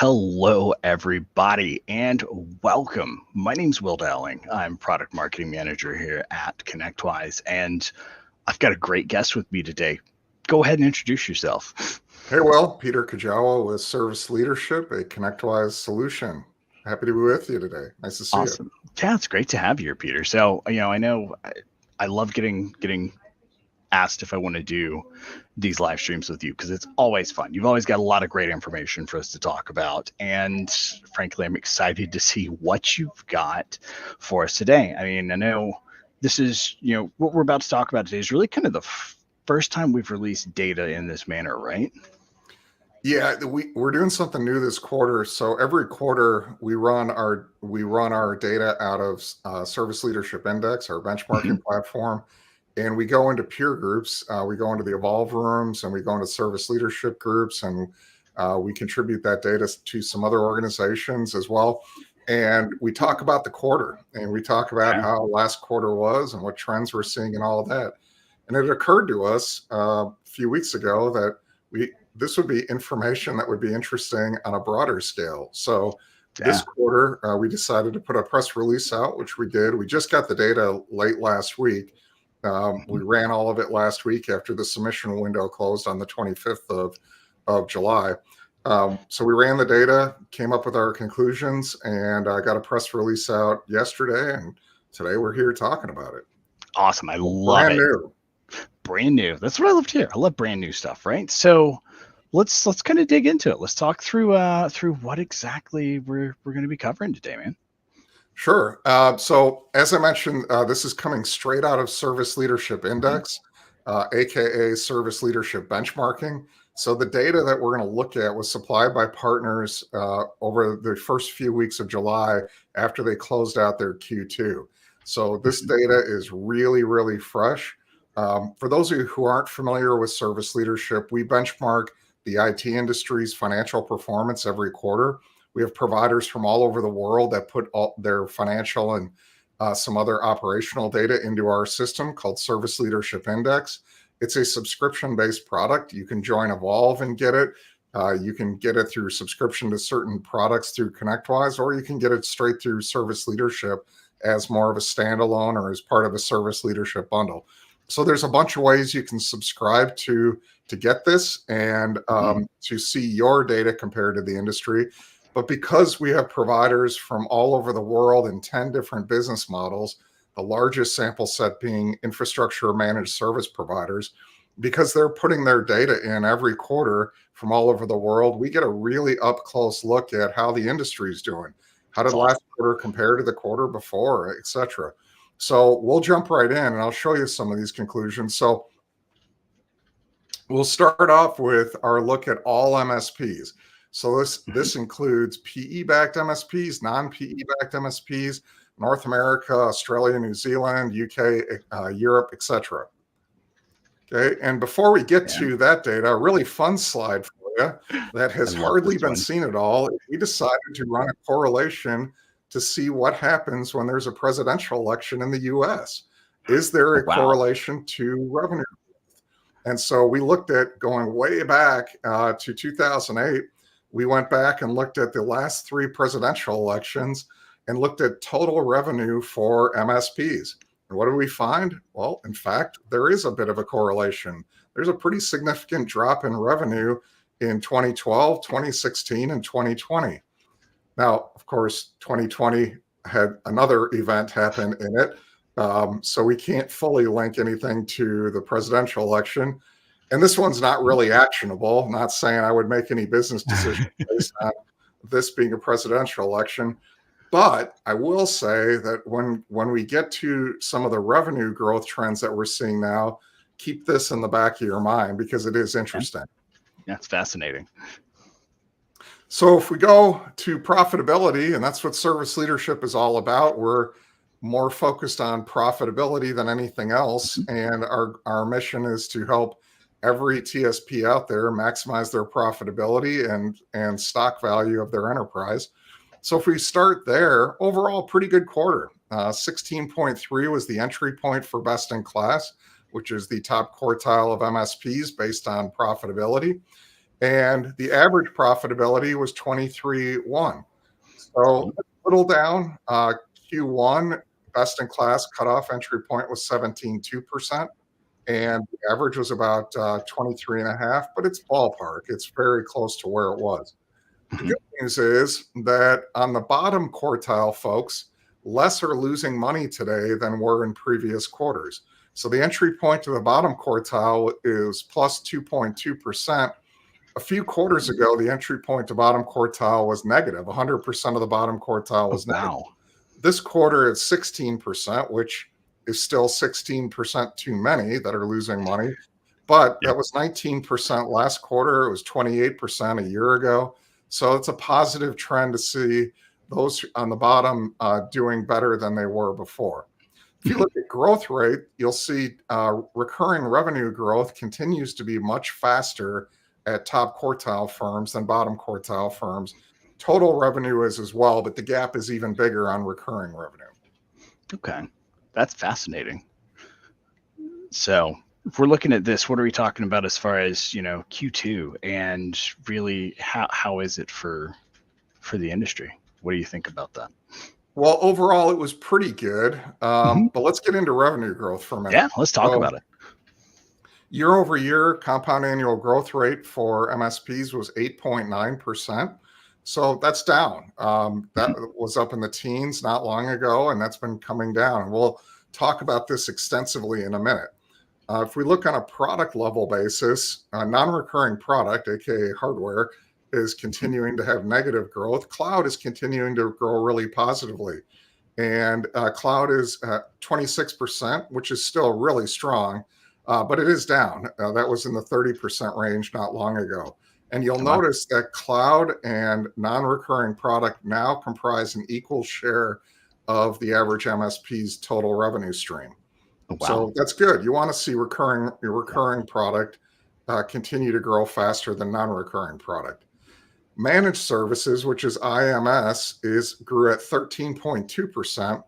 Hello, everybody, and welcome. My name's Will Dowling. I'm product marketing manager here at ConnectWise, and I've got a great guest with me today. Go ahead and introduce yourself. Hey, well, Peter Kujawa with Service Leadership, a ConnectWise solution. Happy to be with you today. Nice to see you. Awesome. Yeah, it's great to have you here, Peter. So, I know I love getting asked if I want to do these live streams with you because it's always fun. You've always got a lot of great information for us to talk about. And frankly, I'm excited to see what you've got for us today. I mean, I know this is, what we're about to talk about today is really kind of the first time we've released data in this manner, right? Yeah, we're doing something new this quarter. So every quarter we run our data out of Service Leadership Index, our benchmarking platform, and we go into peer groups. We go into the Evolve rooms, and we go into service leadership groups, and we contribute that data to some other organizations as well. And we talk about the quarter, and we talk about how last quarter was and what trends we're seeing and all of that. And it occurred to us a few weeks ago that this would be information that would be interesting on a broader scale. So this quarter, we decided to put a press release out, which we did. We just got the data late last week. We ran all of it last week after the submission window closed on the 25th of July. So we ran the data, came up with our conclusions, and I got a press release out yesterday. And today we're here talking about it. Awesome. I love it. New. Brand new. That's what I love to hear. I love brand new stuff, right? So let's kind of dig into it. Let's talk through what exactly we're going to be covering today, man. Sure. So as I mentioned, this is coming straight out of Service Leadership Index, aka Service Leadership Benchmarking. So the data that we're going to look at was supplied by partners over the first few weeks of July after they closed out their Q2. So this data is really, really fresh. For those of you who aren't familiar with service leadership, we benchmark the IT industry's financial performance every quarter. We have providers from all over the world that put all their financial and some other operational data into our system called Service Leadership Index. It's a subscription-based product. You can join Evolve and get it. You can get it through subscription to certain products through ConnectWise, or you can get it straight through Service Leadership as more of a standalone or as part of a Service Leadership bundle. So there's a bunch of ways you can subscribe to get this and to see your data compared to the industry. But because we have providers from all over the world in 10 different business models, the largest sample set being infrastructure managed service providers, because they're putting their data in every quarter from all over the world, we get a really up close look at how the industry is doing. How did last quarter compare to the quarter before, et cetera? So we'll jump right in and I'll show you some of these conclusions. So we'll start off with our look at all MSPs. So this includes PE-backed MSPs, non-PE-backed MSPs, North America, Australia, New Zealand, UK, Europe, etc. Okay, and before we get to that data, a really fun slide for you that has hardly been seen at all. We decided to run a correlation to see what happens when there's a presidential election in the US. Is there a correlation to revenue growth? And so we looked at going way back to 2008. We went back and looked at the last 3 presidential elections and looked at total revenue for MSPs. And what did we find? Well, in fact, there is a bit of a correlation. There's a pretty significant drop in revenue in 2012, 2016, and 2020. Now, of course, 2020 had another event happen in it, so we can't fully link anything to the presidential election. And this one's not really actionable. I'm not saying I would make any business decision based on this being a presidential election. But I will say that when we get to some of the revenue growth trends that we're seeing now, keep this in the back of your mind because it is interesting. Yeah, it's fascinating. So if we go to profitability, and that's what service leadership is all about, we're more focused on profitability than anything else. And our mission is to help every TSP out there maximize their profitability and stock value of their enterprise. So if we start there, overall, pretty good quarter. 16.3 was the entry point for best in class, which is the top quartile of MSPs based on profitability. and the average profitability was 23.1. So a little down. Q1 best in class cutoff entry point was 17.2%, and the average was about 23.5, but it's ballpark. It's very close to where it was. The Mhm. good news is that on the bottom quartile, folks, less are losing money today than were in previous quarters. So the entry point to the bottom quartile is plus 2.2%. A few quarters ago, the entry point to bottom quartile was negative. 100% of the bottom quartile Oh, was negative. wow. This quarter it's 16%, which is still 16% too many that are losing money. But that Yep. was 19% last quarter. It was 28% a year ago. So it's a positive trend to see those on the bottom doing better than they were before. If you Mhm. look at growth rate, you'll see recurring revenue growth continues to be much faster at top quartile firms than bottom quartile firms. Total revenue is as well, but the gap is even bigger on recurring revenue. Okay. That's fascinating. So if we're looking at this, what are we talking about as far as, Q2, and really how is it for the industry? What do you think about that? Well, overall, it was pretty good. Mhm. But let's get into revenue growth for a minute. Yeah, let's talk So, about it. year over year, compound annual growth rate for MSPs was 8.9%. So that's down. That Mhm. was up in the teens not long ago, and that's been coming down. And we'll talk about this extensively in a minute. If we look on a product level basis, non-recurring product, aka hardware, is Mhm. continuing to have negative growth. Cloud is continuing to grow really positively. And cloud is 26%, which is still really strong, but it is down. That was in the 30% range not long ago. And you'll Oh, wow. notice that cloud and non-recurring product now comprise an equal share of the average MSP's total revenue stream. Oh, wow. So that's good. You want to see your recurring product continue to grow faster than non-recurring product. Managed services, which is IMS, is grew at 13.2%,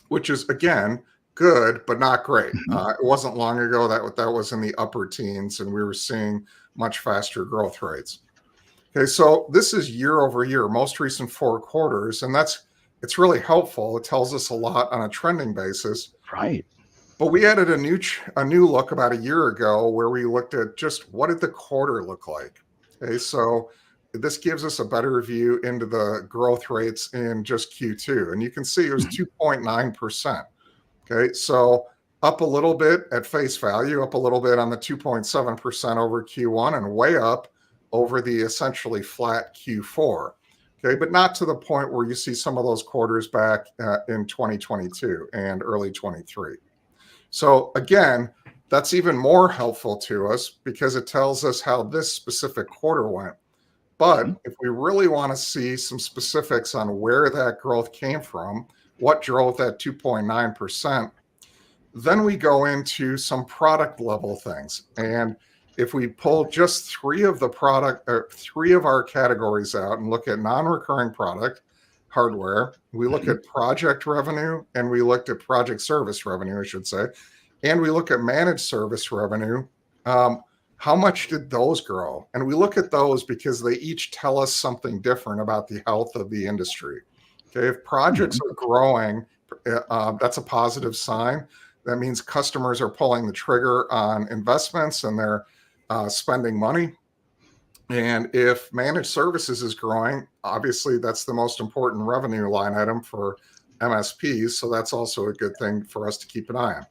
which is again good, but not great. Mhm. It wasn't long ago that was in the upper teens, and we were seeing much faster growth rates. Okay, so this is year over year, most recent 4 quarters, and it's really helpful. It tells us a lot on a trending basis. Right. But we added a new look about a year ago where we looked at just what did the quarter look like. Okay, so this gives us a better view into the growth rates in just Q2, and you can see it was Mhm. 2.9%. Okay, so up a little bit at face value, up a little bit on the 2.7% over Q1, and way up over the essentially flat Q4. Okay, but not to the point where you see some of those quarters back in 2022 and early 23. So again, that's even more helpful to us because it tells us how this specific quarter went. Mhm. But if we really want to see some specifics on where that growth came from, what drove that 2.9%, then we go into some product level things. And if we pull just three of our categories out and look at non-recurring product, hardware, we look Mhm. at project revenue, and we looked at project service revenue, I should say, and we look at managed service revenue. Um, how much did those grow? And we look at those because they each tell us something different about the health of the industry. Okay, if projects Mhm. are growing, that's a positive sign. That means customers are pulling the trigger on investments and they're spending money. And if managed services is growing, obviously that's the most important revenue line item for MSPs. So that's also a good thing for us to keep an eye on.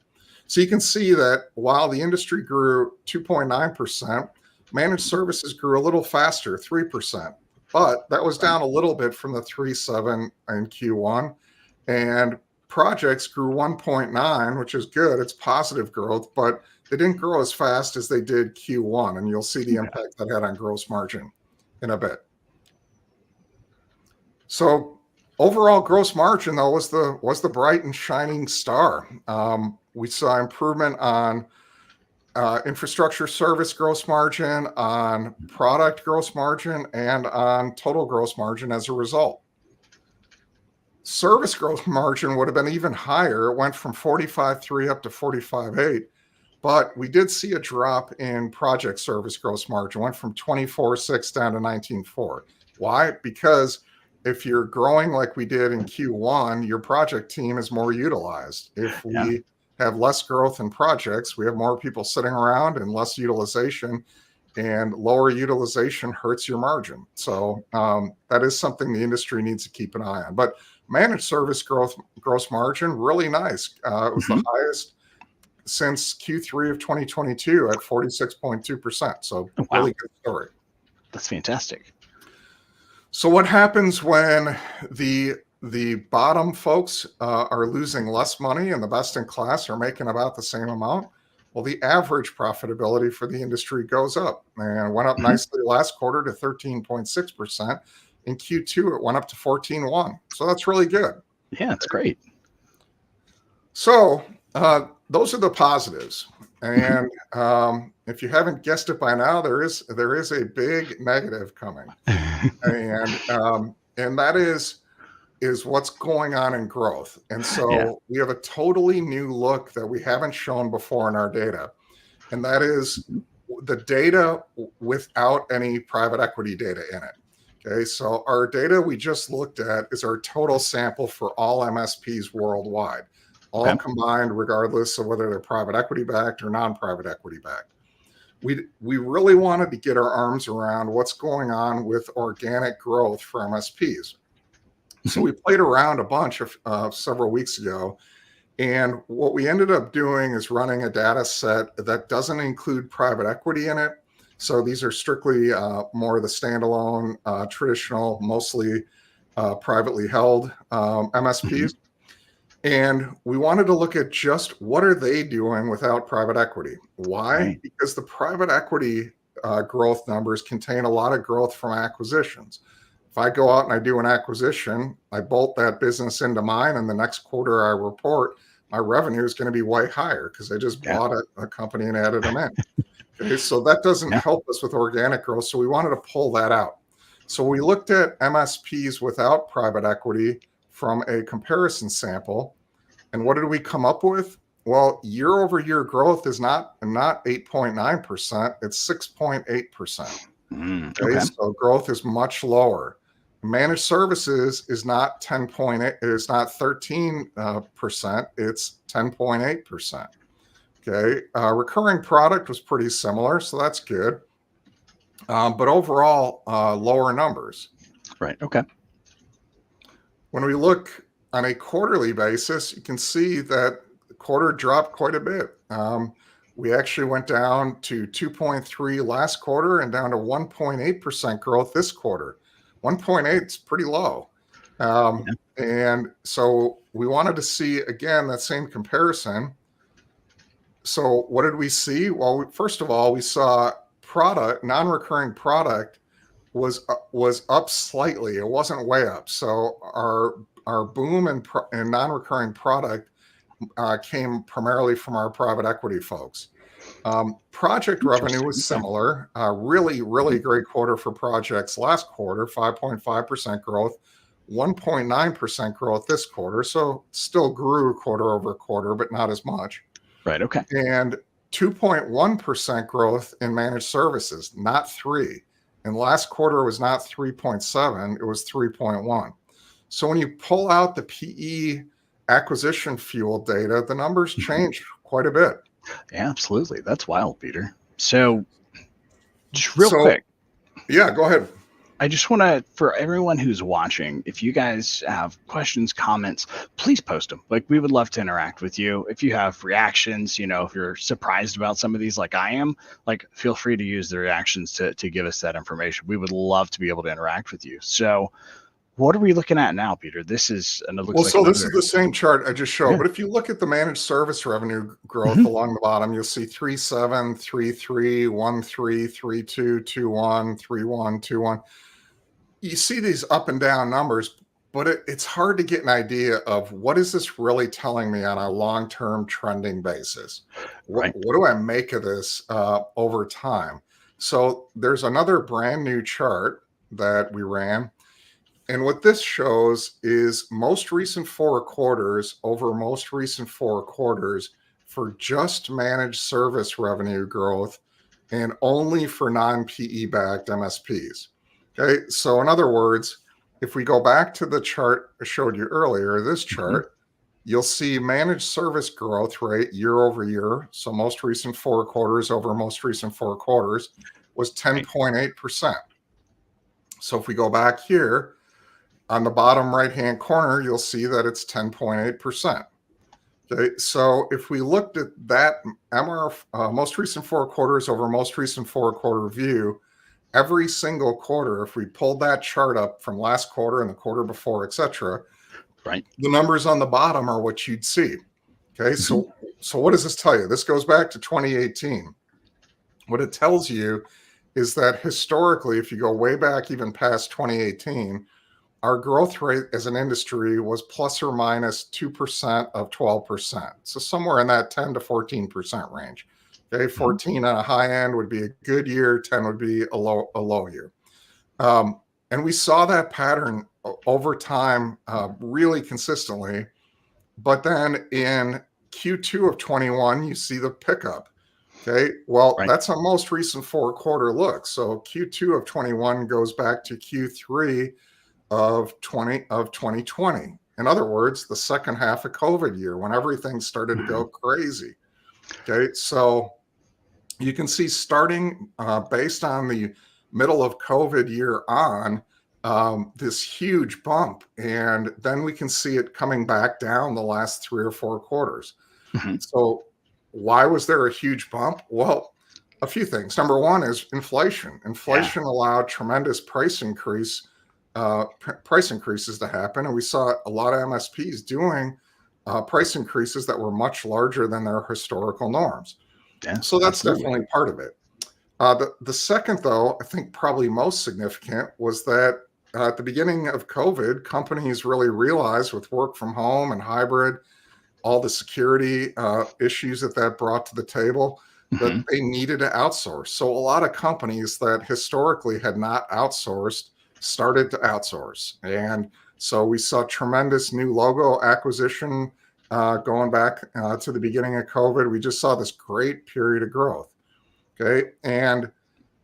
So you can see that while the industry grew 2.9%, managed services grew a little faster, 3%. But that was Right. down a little bit from the 3.7 in Q1. And projects grew 1.9, which is good. It's positive growth, but they didn't grow as fast as they did Q1, and you'll see the Okay. impact that had on gross margin in a bit. So overall gross margin though was the bright and shining star. We saw improvement on infrastructure service gross margin, on product gross margin, and on total gross margin as a result. Service gross margin would have been even higher. It went from 45.3 up to 45.8. But we did see a drop in project service gross margin, went from 24.6 down to 19.4. Why? Because if you're growing like we did in Q1, your project team is more utilized. If Yeah. we have less growth in projects, we have more people sitting around and less utilization, and lower utilization hurts your margin. So that is something the industry needs to keep an eye on. But managed service gross margin, really nice. It was the Hmm. highest since Q3 of 2022 at 46.2%. So Oh, wow. really good story. That's fantastic. So what happens when the bottom folks are losing less money and the best in class are making about the same amount? Well, the average profitability for the industry goes up and went up Hmm. nicely last quarter to 13.6%. In Q2, it went up to 14.1. So that's really good. Yeah, it's great. So those are the positives. Hmm. And if you haven't guessed it by now, there is a big negative coming, and that is what's going on in growth. And Yeah. so we have a totally new look that we haven't shown before in our data, and that is Mhm. the data without any private equity data in it. Okay, so our data we just looked at is our total sample for all MSPs worldwide, all Okay. combined, regardless of whether they're private equity backed or non-private equity backed. We really wanted to get our arms around what's going on with organic growth for MSPs. So Hmm. we played around a bunch of several weeks ago, and what we ended up doing is running a data set that doesn't include private equity in it. So these are strictly more of the standalone, traditional, mostly privately held Hmm. MSPs. And we wanted to look at just what are they doing without private equity. Why? Right. Because the private equity growth numbers contain a lot of growth from acquisitions. If I go out and I do an acquisition, I bolt that business into mine, and the next quarter I report, my revenue is going to be way higher because I just Yeah. bought a company and added them in. Okay, so that doesn't Yeah. help us with organic growth. So we wanted to pull that out. So we looked at MSPs without private equity from a comparison sample. And what did we come up with? Well, year over year growth is not 8.9%, it's 6.8%. Okay, Okay. so growth is much lower. Managed services is not 10.8, it's not 13%, it's 10.8%. Okay, recurring product was pretty similar, so that's good. But overall, lower numbers. Right. Okay. When we look on a quarterly basis, you can see that the quarter dropped quite a bit. We actually went down to 2.3 last quarter and down to 1.8% growth this quarter. 1.8 is pretty low. Yeah. And so we wanted to see again that same comparison. So what did we see? Well, first of all, we saw product, non-recurring product was up slightly. It wasn't way up. So our boom in non-recurring product came primarily from our private equity folks. Project revenue Interesting. was Okay. similar. Really, really Mhm. great quarter for projects last quarter, 5.5% growth, 1.9% growth this quarter. So still grew quarter over quarter, but not as much. Right. Okay. And 2.1% growth in managed services, not 3. And last quarter was not 3.7, it was 3.1. So when you pull out the PE acquisition fuel data, the numbers Mhm. change quite a bit. Yeah, absolutely. That's wild, Peter. So, just real So, quick, yeah, go ahead. I just want to, for everyone who's watching, if you guys have questions, comments, please post them. Like, we would love to interact with you. If you have reactions, if you're surprised about some of these, like I am, like, feel free to use the reactions to give us that information. We would love to be able to interact with you. So, what are we looking at now, Peter? This is, and it looks Well, like so this is another, the same chart I just showed, yeah. but if you look at the managed service revenue growth Hmm. along the bottom, you'll see 3.7, 3.3, 1.3, 3.2, 2.1, 3.1, 2.1. You see these up and down numbers, but it's hard to get an idea of what is this really telling me on a long-term trending basis. What Right. what do I make of this over time? So there's another brand new chart that we ran, and what this shows is most recent 4 quarters over most recent 4 quarters for just managed service revenue growth and only for non-PE backed MSPs. Okay, so in other words, if we go back to the chart I showed you earlier, this chart, you'll see managed service growth rate year over year. So most recent 4 quarters over most recent 4 quarters was 10.8%. So if we go back here on the bottom right-hand corner, you'll see that it's 10.8%. Okay, so if we looked at that most recent 4 quarters over most recent 4 quarter view, every single quarter, if we pulled that chart up from last quarter and the quarter before, etc., Right. the numbers on the bottom are what you'd see. Okay, so what does this tell you? This goes back to 2018. What it tells you is that historically, if you go way back even past 2018, our growth rate as an industry was plus or minus 2% of 12%. So somewhere in that 10 to 14% range. Okay, 14 on a high end would be a good year, 10 would be a low year. And we saw that pattern over time really consistently. But then in Q2 of 21, you see the pickup. Okay, well, that's a most recent 4 quarter look. So Q2 of 21 goes back to Q3 of 2020. In other words, the second half of COVID year when everything started to go crazy. Okay, so you can see starting based on the middle of COVID year on, this huge bump, and then we can see it coming back down the last 3 or 4 quarters. So why was there a huge bump? Well, a few things. Number one is inflation. Inflation allowed tremendous price increases to happen, and we saw a lot of MSPs doing price increases that were much larger than their historical norms. So that's definitely part of it. The second, though, I think probably most significant was that at the beginning of COVID, companies really realized with work from home and hybrid, all the security issues that brought to the table, that they needed to outsource. So a lot of companies that historically had not outsourced started to outsource. And so we saw tremendous new logo acquisition going back to the beginning of COVID. We just saw this great period of growth. Okay, and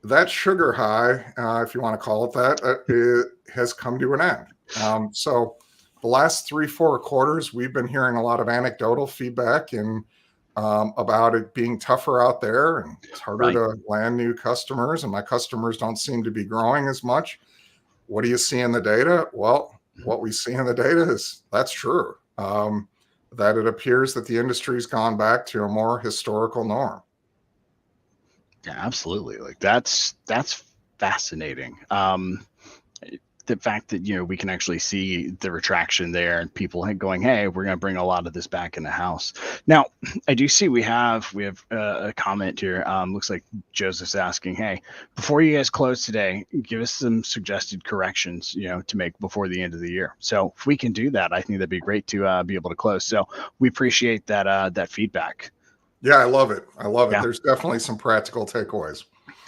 that sugar high, if you want to call it that, it has come to an end. So the last 3-4 quarters, we've been hearing a lot of anecdotal feedback and about it being tougher out there, and it's harder to land new customers, and my customers don't seem to be growing as much. What do you see in the data? Well, what we see in the data is that's true. That it appears that the industry's gone back to a more historical norm. Yeah, absolutely. Like that's fascinating. The fact that, you know, we can actually see the retraction there and people going, hey, we're going to bring a lot of this back in the house. Now, I do see we have a comment here. Looks like Joseph's asking, hey, before you guys close today, give us some suggested corrections, you know, to make before the end of the year. So if we can do that, I think that'd be great to be able to close. So we appreciate that feedback. Yeah, I love it. I love it. There's definitely some practical takeaways.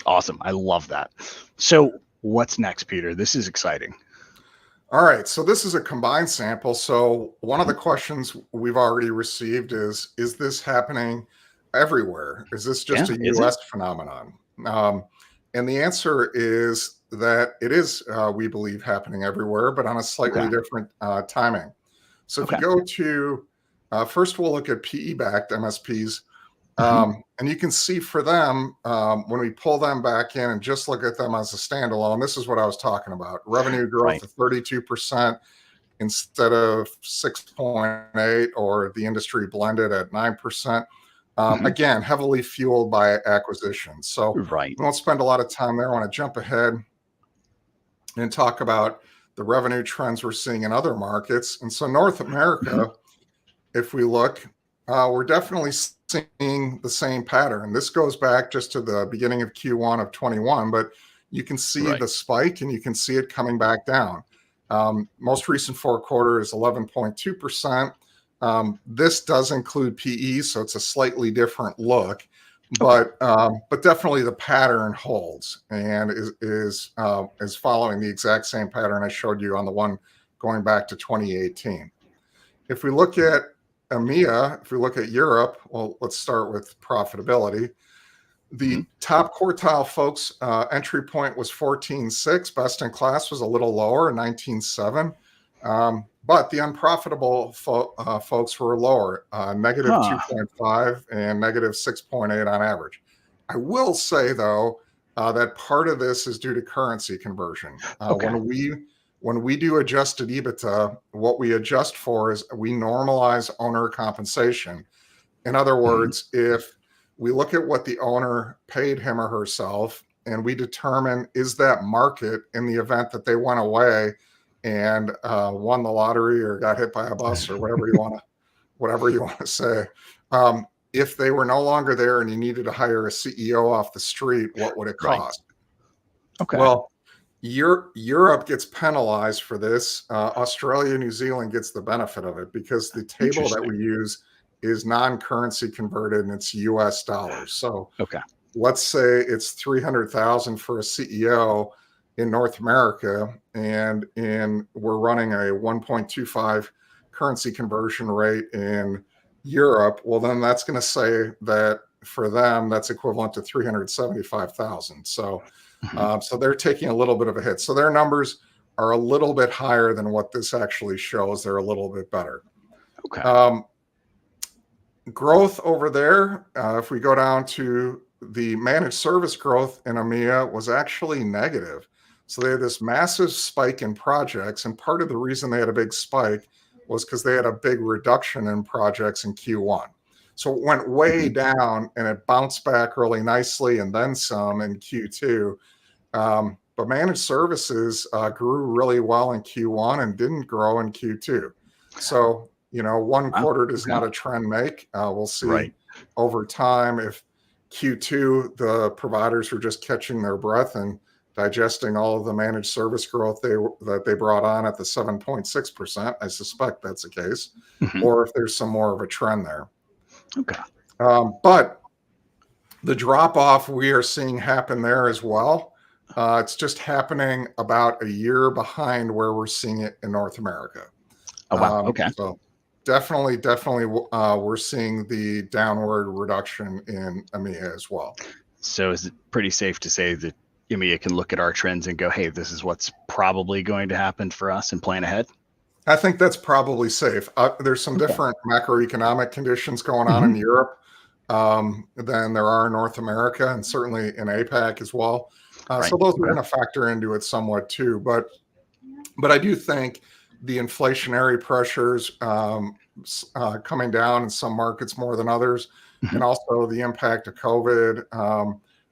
Awesome. I love that. So what's next, Peter? This is exciting. All right. So this is a combined sample. So one of the questions we've already received is this happening everywhere? Is this just a US phenomenon? And the answer is that it is, we believe, happening everywhere, but on a slightly different timing. So if you go to, first we'll look at PE-backed MSPs. And you can see for them, when we pull them back in and just look at them as a standalone, this is what I was talking about. Revenue growth of 32% instead of 6.8, or the industry blended at 9%. Again, heavily fueled by acquisitions. So we won't spend a lot of time there. I want to jump ahead and talk about the revenue trends we're seeing in other markets. And so North America, if we look, we're definitely seeing the same pattern. This goes back just to the beginning of Q1 of 21, but you can see the spike and you can see it coming back down. Most recent 4 quarters, 11.2%. This does include PE, so it's a slightly different look, but definitely the pattern holds and is following the exact same pattern I showed you on the one going back to 2018. If we look at EMEA, if we look at Europe, well, let's start with profitability. The top quartile folks, entry point was 14.6. Best in class was a little lower, 19.7. But the unprofitable folks were lower, negative Huh. 2.5 and negative 6.8 on average. I will say, though, that part of this is due to currency conversion. Okay. When we do adjusted EBITDA, what we adjust for is we normalize owner compensation. In other words, if we look at what the owner paid him or herself, and we determine is that market in the event that they went away and won the lottery or got hit by a bus or whatever you want to say. If they were no longer there and you needed to hire a CEO off the street, what would it Right. cost? Okay. Well, Europe gets penalized for this. Australia, New Zealand gets the benefit of it because the table that we use is non-currency converted and it's US dollars. So Okay. let's say it's 300,000 for a CEO in North America, and we're running a 1.25 currency conversion rate in Europe. Well, then that's going to say that for them, that's equivalent to 375,000. So they're taking a little bit of a hit. So their numbers are a little bit higher than what this actually shows. They're a little bit better. Okay. Growth over there, if we go down to the managed service growth in EMEA was actually negative. So they had this massive spike in projects. And part of the reason they had a big spike was because they had a big reduction in projects in Q1. So it went way down and it bounced back really nicely and then some in Q2. But managed services grew really well in Q1 and didn't grow in Q2. So, one quarter does not a trend make. We'll see over time if Q2, the providers are just catching their breath and digesting all of the managed service growth that they brought on at the 7.6%. I suspect that's the case. Or if there's some more of a trend there. Okay. But the drop off we are seeing happen there as well. It's just happening about a year behind where we're seeing it in North America. Oh, wow. Okay. So definitely, we're seeing the downward reduction in EMEA as well. So is it pretty safe to say that EMEA can look at our trends and go, hey, this is what's probably going to happen for us and plan ahead? I think that's probably safe. There's some different macroeconomic conditions going on in Europe than there are in North America and certainly in APAC as well. So those are going to factor into it somewhat too. But I do think the inflationary pressures coming down in some markets more than others, and also the impact of COVID.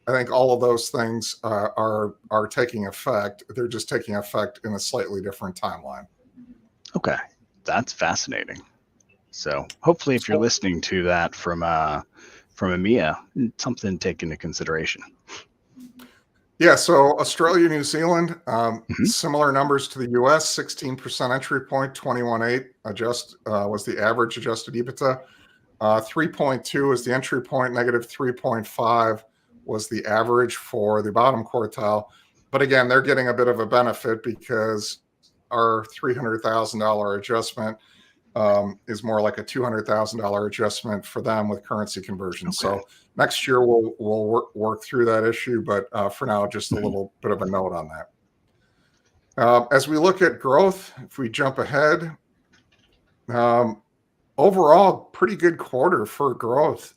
I think all of those things are taking effect. They're just taking effect in a slightly different timeline. Okay, that's fascinating. So hopefully, if you're listening to that from EMEA, something to take into consideration. Yeah, so Australia, New Zealand, similar numbers to the US, 16% entry point, 21.8 was the average adjusted EBITDA. 3.2 is the entry point, negative 3.5 was the average for the bottom quartile. But again, they're getting a bit of a benefit because our $300,000 adjustment is more like a $200,000 adjustment for them with currency conversion. Okay. So next year we'll work through that issue, but for now, just a little bit of a note on that. As we look at growth, if we jump ahead, overall, pretty good quarter for growth.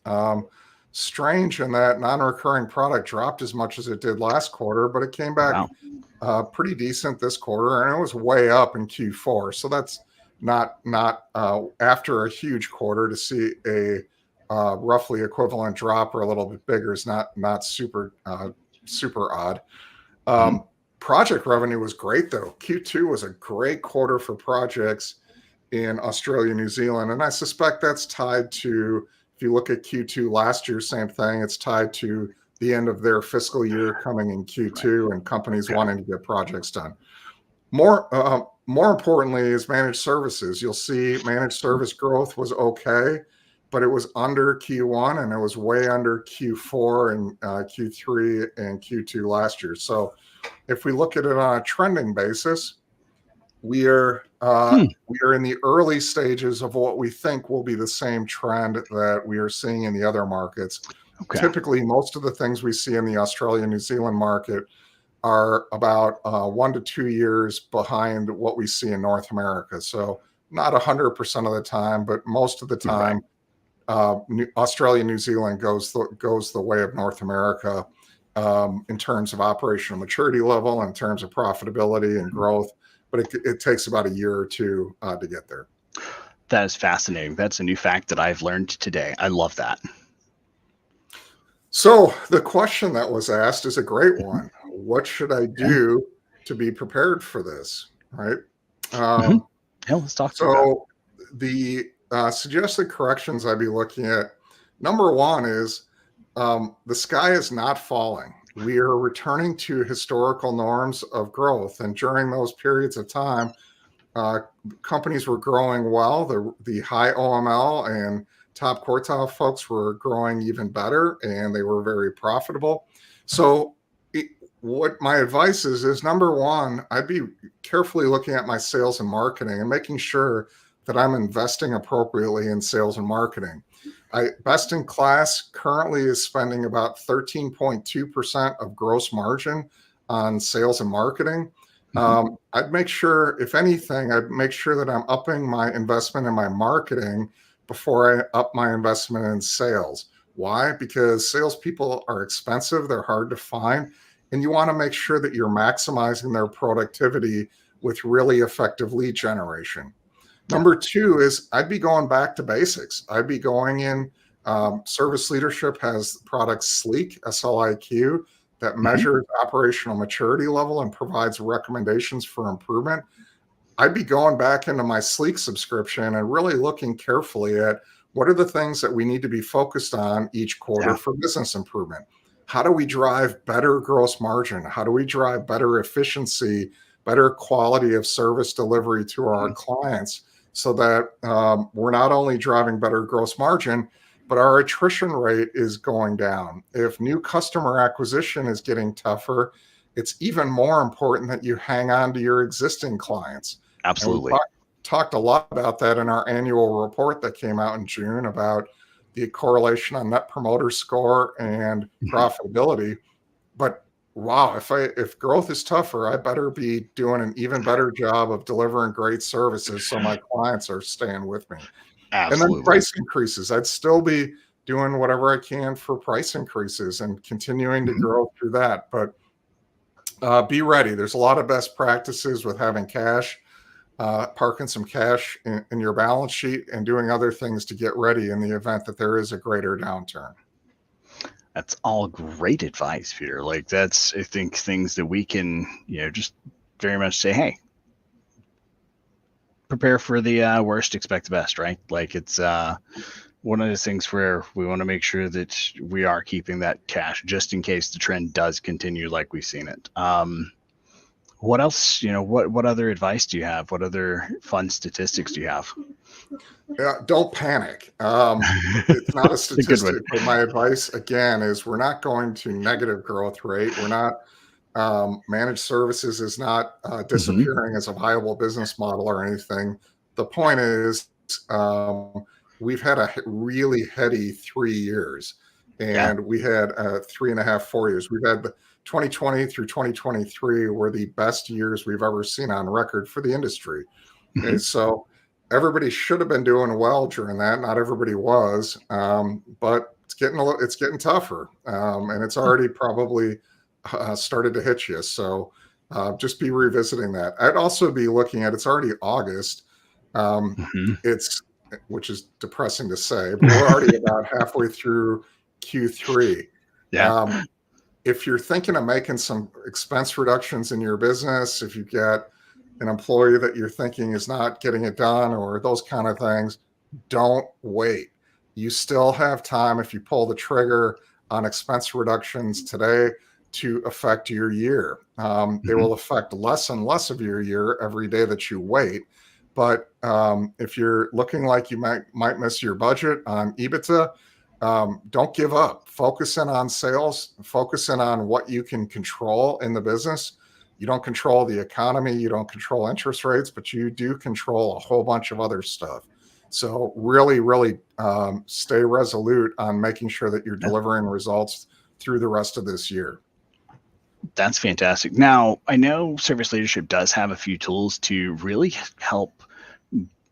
Strange in that non-recurring product dropped as much as it did last quarter, but it came back pretty decent this quarter, and it was way up in Q4. So that's not after a huge quarter to see a roughly equivalent drop or a little bit bigger is not super odd. Project revenue was great though. Q2 was a great quarter for projects in Australia, New Zealand, and I suspect that's tied to, if you look at Q2 last year, same thing. It's tied to the end of their fiscal year coming in Q2 and companies wanting to get projects done. More importantly is managed services. You'll see managed service growth was okay, but it was under Q1 and it was way under Q4 and Q3 and Q2 last year. So if we look at it on a trending basis, we are We are in the early stages of what we think will be the same trend that we are seeing in the other markets. Okay. Typically, most of the things we see in the Australia, New Zealand market are about 1 to 2 years behind what we see in North America. So not 100% of the time, but most of the Right. time, Australia, New Zealand goes the way of North America in terms of operational maturity level, in terms of profitability and growth. But it takes about a year or two to get there. That is fascinating. That's a new fact that I've learned today. I love that. So the question that was asked is a great Mhm. one. What should I Yeah. do to be prepared for this? Right. Hmm. Um, Yeah, let's talk through that. so the suggested corrections I'd be looking at, number one is the sky is not falling. We are returning to historical norms of growth. And during those periods of time, uh, companies were growing well. The high OML and top quartile folks were growing even better, and they were very profitable. So, what my advice is number one, I'd be carefully looking at my sales and marketing and making sure that I'm investing appropriately in sales and marketing. Best in class currently is spending about 13.2% of gross margin on sales and marketing. Hmm. I'd make sure, if anything, I'd make sure that I'm upping my investment in my marketing before I up my investment in sales. Why? Because salespeople are expensive, they're hard to find, and you want to make sure that you're maximizing their productivity with really effective lead generation. Yeah. Number two is I'd be going back to basics. I'd be going in. Service leadership has products Sleek, SLIQ, that Hmm. measures operational maturity level and provides recommendations for improvement. I'd be going back into my Sleek subscription and really looking carefully at what are the things that we need to be focused on each quarter Yeah. for business improvement. How do we drive better gross margin? How do we drive better efficiency, better quality of service delivery to our Mhm. clients so that we're not only driving better gross margin, but our attrition rate is going down. If new customer acquisition is getting tougher, it's even more important that you hang on to your existing clients. And we Absolutely. talked a lot about that in our annual report that came out in June about the correlation on net promoter score and Mhm. profitability. But wow, if growth is tougher, I better be doing an even better job of delivering great services so my clients are staying with me. And then Absolutely. price increases. I'd still be doing whatever I can for price increases and continuing to Mhm. grow through that. But be ready. There's a lot of best practices with having cash, parking some cash in your balance sheet, and doing other things to get ready in the event that there is a greater downturn. That's all great advice, Peter. Like that's, I think, things that we can, just very much say, hey, prepare for the worst, expect the best, right? Like it's one of those things where we want to make sure that we are keeping that cash just in case the trend does continue like we've seen it. What else, what other advice do you have? What other fun statistics do you have? Don't panic. It's not a It's a good one. statistic, but my advice again is we're not going to negative growth rate. We're not managed services is not Hmm. disappearing as a viable business model or anything. The point is, um, we've had a really heady 3 years, Yeah. and we had 3.5, 4 years. We've had the 2020 through 2023 were the best years we've ever seen on record for the industry. Hmm. And so everybody should have been doing well during that. Not everybody was, but it's getting tougher, and it's already probably started to hit you. So just be revisiting that. I'd also be looking at it's already August. Um, Hmm. it's which is depressing to say, but we're already about halfway through Q3. Yeah. Um, if you're thinking of making some expense reductions in your business, if you've got an employee that you're thinking is not getting it done or those kind of things, don't wait. You still have time if you pull the trigger on expense reductions today to affect your year. They Hmm. will affect less and less of your year every day that you wait. But if you're looking like you might miss your budget on EBITDA, don't give up. Focus in on sales. Focus in on what you can control in the business. You don't control the economy, you don't control interest rates, but you do control a whole bunch of other stuff. So really, really stay resolute on making sure that you're delivering results through the rest of this year. That's fantastic. Now, I know service leadership does have a few tools to really help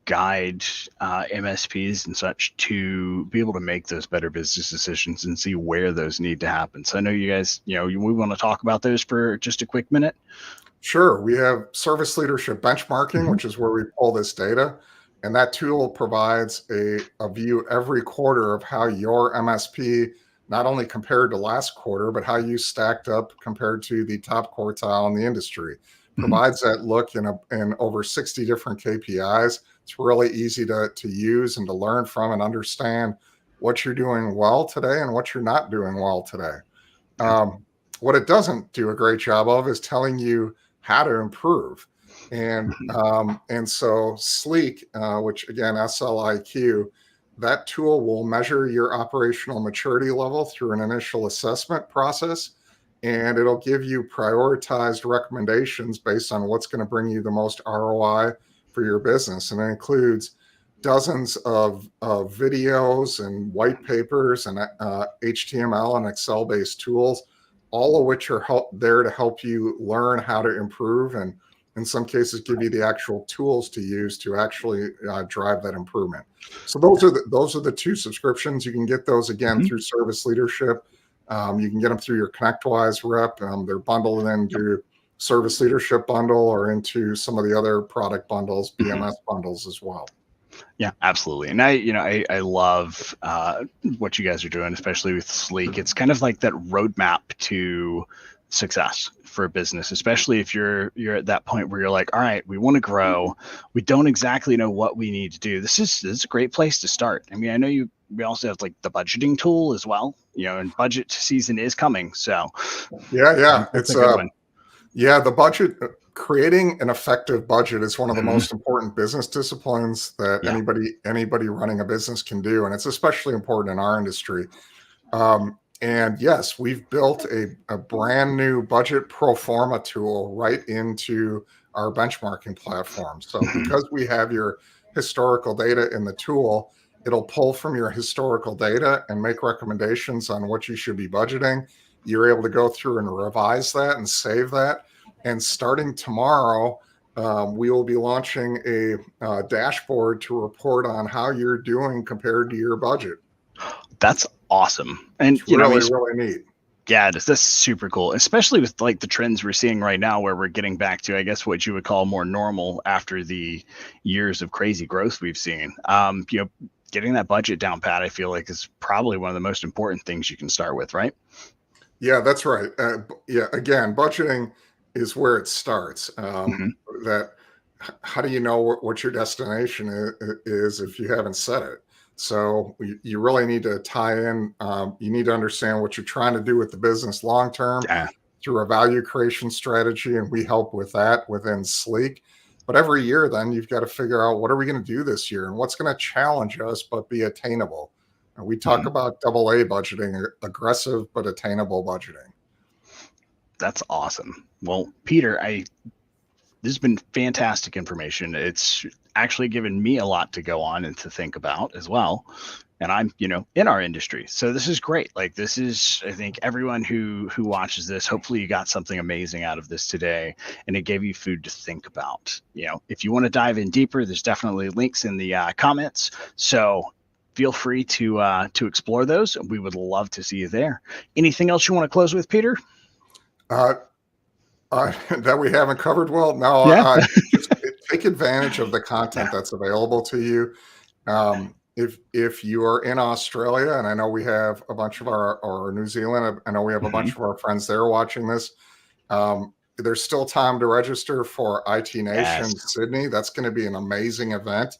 guide MSPs and such to be able to make those better business decisions and see where those need to happen. So I know you guys, we want to talk about those for just a quick minute. Sure. We have service leadership benchmarking, Mhm. which is where we pull this data. And that tool provides a view every quarter of how your MSP not only compared to last quarter, but how you stacked up compared to the top quartile in the industry. Mhm. Provides that look in over 60 different KPIs. It's really easy to use and to learn from and understand what you're doing well today and what you're not doing well today. Yeah. What it doesn't do a great job of is telling you how to improve. Mhm. And so Sleek, which again, SLIQ, that tool will measure your operational maturity level through an initial assessment process. And it'll give you prioritized recommendations based on what's going to bring you the most ROI for your business. And it includes dozens of videos and white papers and HTML and Excel based tools, all of which are there to help you learn how to improve and in some cases give you the actual tools to use to actually drive that improvement. So those are the two subscriptions. You can get those again Mhm. through Service Leadership. You can get them through your ConnectWise rep. They're bundled into Service Leadership bundle or into some of the other product bundles, Mhm. BMS bundles as well. Yeah, absolutely. And I love what you guys are doing, especially with Sleek. It's kind of like that roadmap to success for a business, especially if you're at that point where you're like, all right, we want to grow. We don't exactly know what we need to do. This is a great place to start. I mean, I know we also have like the budgeting tool as well, and budget season is coming. So Yeah. that's It's a good one. Yeah, the budget, creating an effective budget is one of the Mhm. most important business disciplines that Yeah. anybody running a business can do, and it's especially important in our industry. And yes, we've built a brand new budget pro forma tool right into our benchmarking platform. So Mhm. because we have your historical data in the tool, it'll pull from your historical data and make recommendations on what you should be budgeting. You're able to go through and revise that and save that. And starting tomorrow, we will be launching a dashboard to report on how you're doing compared to your budget. That's awesome. And It's I mean, really, really neat. yeah, that's super cool, especially with like the trends we're seeing right now, where we're getting back to, I guess, what you would call more normal after the years of crazy growth we've seen. Getting that budget down pat, I feel like is probably one of the most important things you can start with, right? Yeah, that's right. Yeah, again, budgeting is where it starts. Hmm. That how do you know what your destination is if you haven't set it? So you really need to tie in. You need to understand what you're trying to do with the business long term Yeah, through a value creation strategy, and we help with that within Sleek. But every year, then you've got to figure out what are we going to do this year and what's going to challenge us but be attainable. And we talk hmm, about double A budgeting, aggressive but attainable budgeting. that's awesome. Well, Peter, this has been fantastic information. It's actually given me a lot to go on and to think about as well. And I'm, in our industry. So this is great. Like this is, I think everyone who watches this, hopefully you got something amazing out of this today and it gave you food to think about. If you want to dive in deeper, there's definitely links in the comments. So feel free to explore those. We would love to see you there. Anything else you want to close with, Peter? Uh, that we haven't covered well. No, Yeah. just take advantage of the content that's available to you. If you are in Australia, and I know we have a bunch of or New Zealand, I know we have a Mhm. bunch of our friends there watching this. There's still time to register for IT Yes. Nation Sydney. That's going to be an amazing event.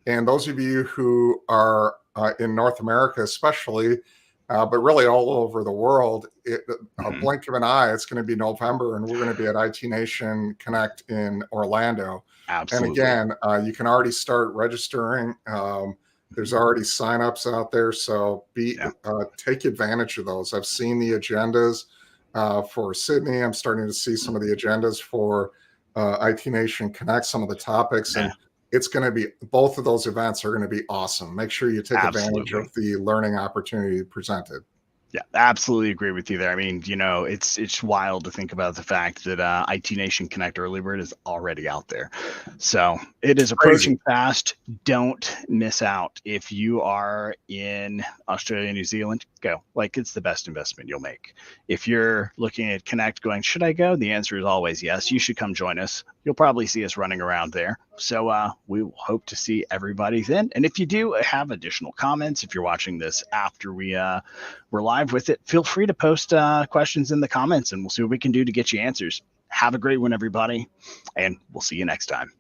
And those of you who are in North America, especially, but really all over the world, a Mhm. blink of an eye, it's going to be November, and we're going to be at IT Nation Connect in Orlando. And Absolutely. again, you can already start registering. There's already signups out there, so Yeah. take advantage of those. I've seen the agendas. for Sydney. I'm starting to see some of the agendas for IT Nation Connect, some of the topics, and it's going to be, both of those events are going to be awesome. Make sure you take advantage of the learning opportunity presented. Yeah, absolutely agree with you there. I mean, it's wild to think about the fact that IT Nation Connect Early Bird is already out there. So it is approaching fast. Don't miss out. If you are in Australia, New Zealand, go. Like, it's the best investment you'll make. If you're looking at Connect going, should I go? The answer is always yes. You should come join us. You'll probably see us running around there. So we hope to see everybody then. And if you do have additional comments, if you're watching this after we're live with it, feel free to post questions in the comments, and we'll see what we can do to get you answers. Have a great one, everybody, and we'll see you next time.